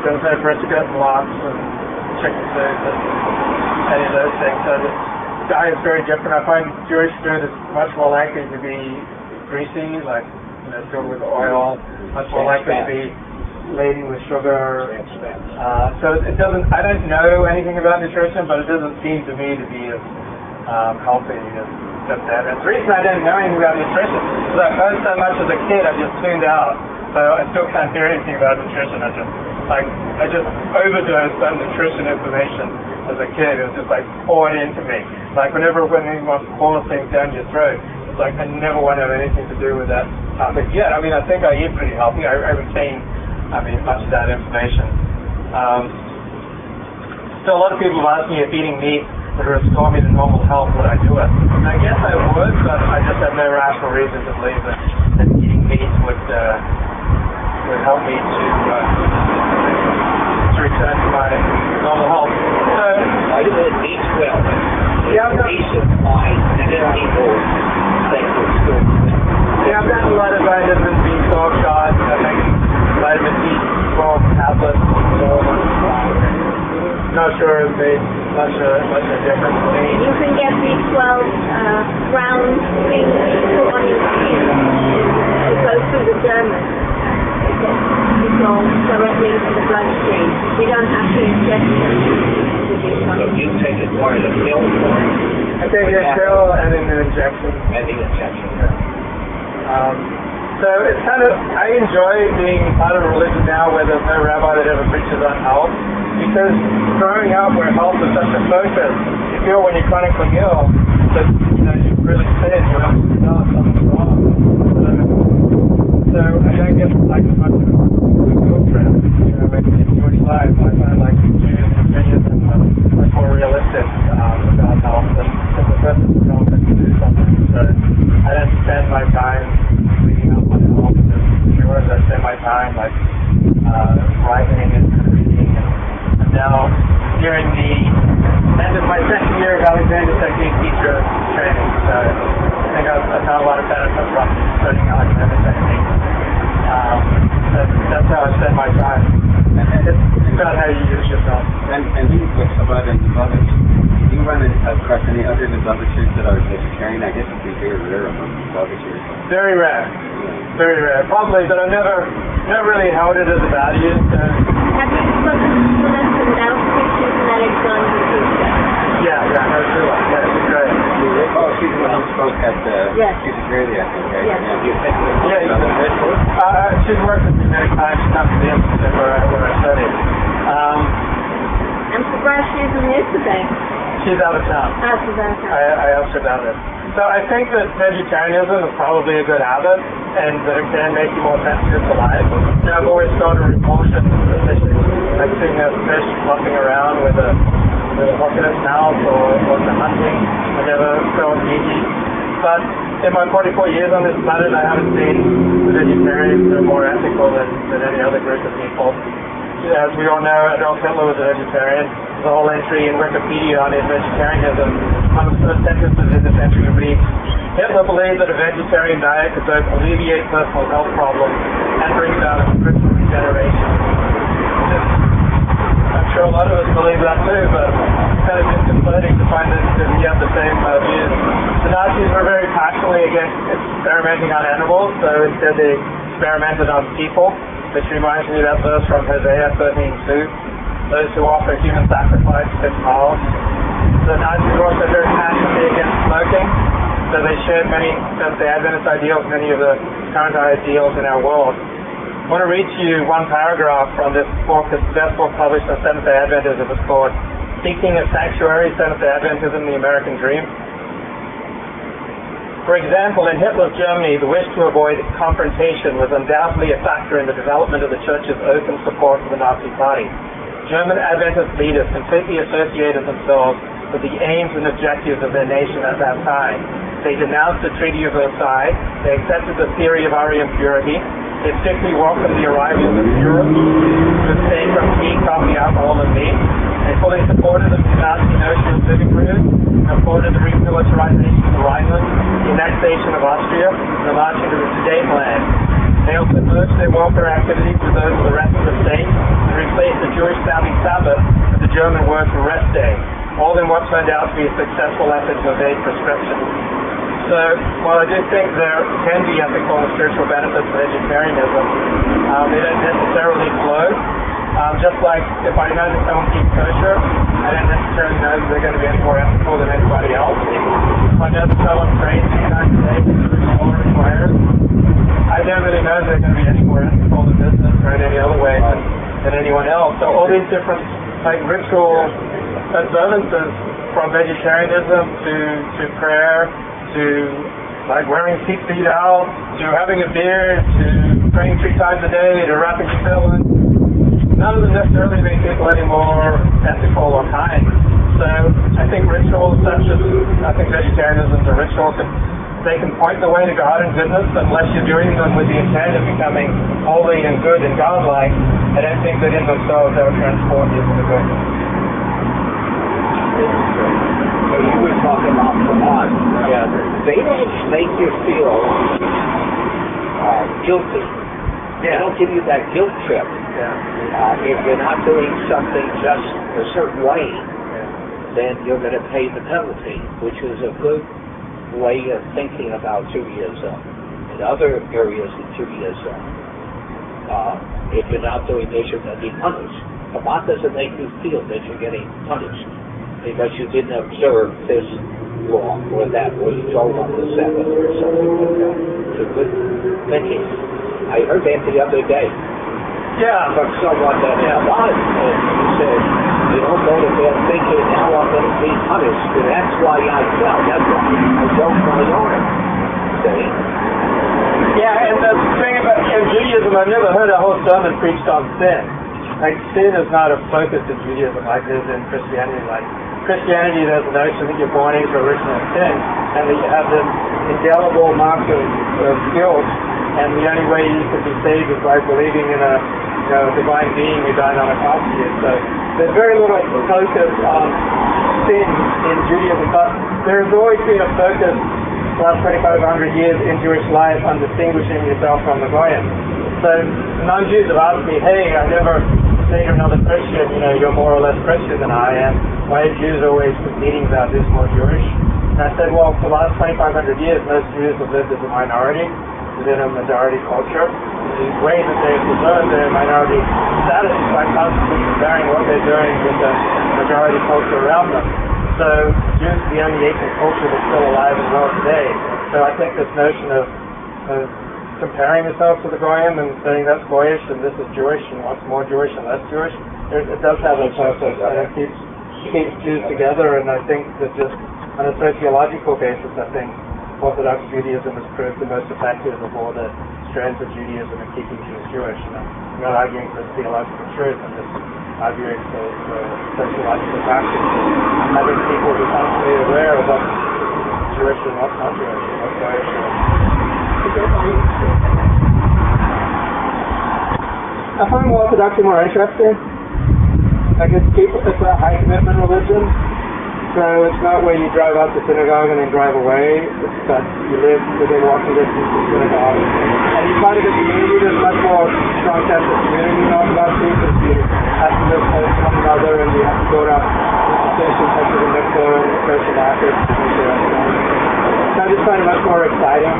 There was no brisket and lox and chicken soup and any of those things. So the diet is very different. I find Jewish food is much more likely to be greasy, like filled with oil, much more likely to be laden with sugar. So it doesn't. I don't know anything about nutrition, but it doesn't seem to me to be as healthy as that. And the reason I didn't know anything about nutrition is I heard so much as a kid, I just tuned out. So I still can't hear anything about nutrition. I just overdosed on nutrition information as a kid. It was just like poured into me. Like when anyone wants to pour things down your throat, it's like I never want to have anything to do with that topic yet. I mean, I think I eat pretty healthy. I retain, much of that information. So a lot of people have asked me if eating meat would restore me to normal health, would I do it? And I guess I would, but I just have no rational reason to believe that eating meat would help me to return to my normal health. So I do it eat well. Yeah, peace of mind and people think it's good. Yeah, I've gotten a lot of vitamin B12 shots. I'm making vitamin B12 tablets. Not sure it made much of a difference to me. You can get B12 round things put on your skin. It goes through the dermis. It goes directly into the bloodstream. You don't have to ingest it. So you take it more as a pill or I take a pill and an injection. and the injection. So it's kind of, I enjoy being part of a religion now where there's no rabbi that ever preaches on health, because growing up where health is such a focus, you feel when you're chronically ill that you really said you have to know something's wrong. So I don't get like as much of a guilt trip, in Jewish life. I find like Jewish opinions are much more realistic about health than the person who tells us to do something. So I don't spend my time reading up on health and cures. I spend my time writing and reading. And now during the end of my second year of Alexander Technique teacher training, so I think I've found a lot of benefit from studying Alexander Technique. That's how I spend my time. And it's about how you use yourself. And you about do you run across any other Lubavitchers that are vegetarian? I guess it'd be very rare among Lubavitchers. Very rare. Very rare. Probably, but I've never really held it as a value. So. Have you spoken to them without pictures and that it's done in the future? Yeah, no, sure. Yeah, it's great. Oh, she's the one who spoke at the Yes. Israeli, I think, right? Yes. She's worked with me many times. She comes to the Institute where I study. I'm surprised she isn't here today. She's out of town. Out of that. I asked her about it. So I think that vegetarianism is probably a good habit, and that it can make you more sensitive to life. I've always felt a repulsion to fishing, like seeing a fish flopping around with a hook in its mouth or the hunting. I never felt needy. But in my 44 years on this planet, I haven't seen the vegetarians who are more ethical than any other group of people. As we all know, Adolf Hitler was a vegetarian. There's a whole entry in Wikipedia on his vegetarianism. One of the first sentences in this entry reads, Hitler believed that a vegetarian diet could both alleviate personal health problems and bring about a spiritual regeneration. I'm sure a lot of us believe that too, but it's kind of disconcerting to find that we have the same views. The Nazis were very passionately against experimenting on animals, so instead they experimented on people, which reminds me of that verse from Hosea 13:2. Those who offer human sacrifice fit mouths. The Nazis were also very passionately against smoking, so they shared many of the Adventist ideals, many of the current ideals in our world. I want to read to you one paragraph from this book, this best book published on Seventh-day Adventism. It's called Seeking a Sanctuary, Seventh-day Adventism, the American Dream. For example, in Hitler's Germany, the wish to avoid confrontation was undoubtedly a factor in the development of the Church's open support for the Nazi Party. German Adventist leaders completely associated themselves with the aims and objectives of their nation at that time. They denounced the Treaty of Versailles. They accepted the theory of Aryan purity. They strictly welcomed the arrival of Europe to abstain from tea, coffee, alcohol, and meat. They fully supported the Nazi notion of living room, supported the remilitarization of the Rhineland, the annexation of Austria, and the marching to the Sudetenland. They also merged their welfare activities with those of the rest of the state and replaced turned out to be a successful effort to evade prescription. So while I do think there can be ethical and spiritual benefits of vegetarianism, they don't necessarily flow. Just like if I know that someone keeps kosher, I don't necessarily know that they're going to be any more ethical than anybody else. If I know that someone prays 2 times a day because the law requires, I don't really know that they're going to be any more ethical in business or in any other way than anyone else. So all these different like ritual observances, from vegetarianism to prayer, to like wearing feet out, to having a beard, to praying 3 times a day, to wrapping your felon, none of them necessarily make people any more ethical or kind. So I think rituals such as, I think vegetarianism is a ritual, they can point the way to God and goodness unless you're doing them with the intent of becoming holy and good and godlike. I don't think that in themselves they will transport you to the good. So you were talking about Vermont. Yeah. They don't make you feel guilty. They don't give you that guilt trip. Yeah. If you're not doing something just a certain way, then you're going to pay the penalty, which is a good way of thinking about Judaism. In other areas of Judaism, if you're not doing this, you're going to be punished. Vermont doesn't make you feel that you're getting punished because you didn't observe this law or that was told on the Sabbath or something like that. It's a good thinking. I heard that the other day. Yeah. From someone that had lied, and he said, you don't go to bed thinking, now I'm going to be punished, and that's why I fell. That's why I broke my arm. See? Yeah, and the thing about in Judaism, I've never heard a whole sermon preached on sin. Like, sin is not a focus in Judaism like it is in Christianity. Like, Christianity, there's a notion that you're born into original sin, and that you have this indelible mark of guilt, and the only way you can be saved is by believing in a divine being who died on a cross for you. So there's very little focus on sin in Judaism, but there's always been a focus the last 2,500 years in Jewish life on distinguishing yourself from the Goyim. So non-Jews have asked me, hey, I never say to another Christian, you're more or less Christian than I am. Why are Jews always competing about who's more Jewish? And I said, well, for the last 2,500 years, most Jews have lived as a minority within a majority culture. The way that they preserve their minority status is by constantly comparing what they're doing with the majority culture around them. So Jews are the only ethnic culture that's still alive and well today. So I think this notion of comparing yourself to the Goyim and saying that's Goyish and this is Jewish and what's more Jewish and less Jewish, it does have a purpose, and it keeps Jews together. And I think that just on a sociological basis, I think Orthodox Judaism has proved the most effective of all the strands of Judaism in keeping Jews Jewish. I'm not arguing for theological truth, I'm just arguing for sociological practice. Having people who are constantly aware of what's Jewish and what's not Jewish, and what's Goyish. I find Orthodoxy more interesting. Like it's a high commitment religion. So it's not where you drive out to synagogue and then drive away. It's that you live within walking distance of synagogue. And you find it a community. There's much more strong sense of community in Orthodoxy because you have to live close to one another and you have to go to institutions such as a mikveh and social markets. So I just find it much more exciting.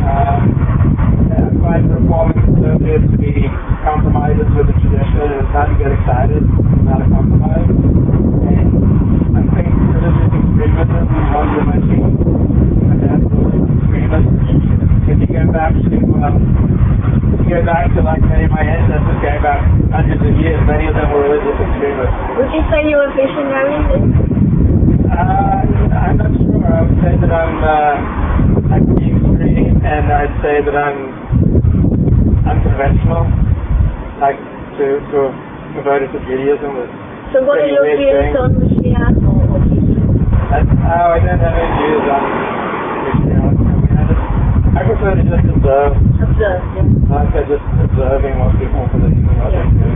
I find reforming conservatives to be compromises with the tradition, and it's not to get excited, it's not a compromise. And I think religious extremism is one dimension. And that's extremist. If you go back to like many of my ancestors going back hundreds of years, many of them were religious extremists. Would you say you're a visionary? I'm not sure. I would say that I'm extreme, and I'd say that I'm unconventional, like to have converted to Judaism was. So what are your views on Mashiach or Jesus? I don't have any views on Christianity. I prefer to just observe. Observe, yeah. Like just observing what people believe and what they do.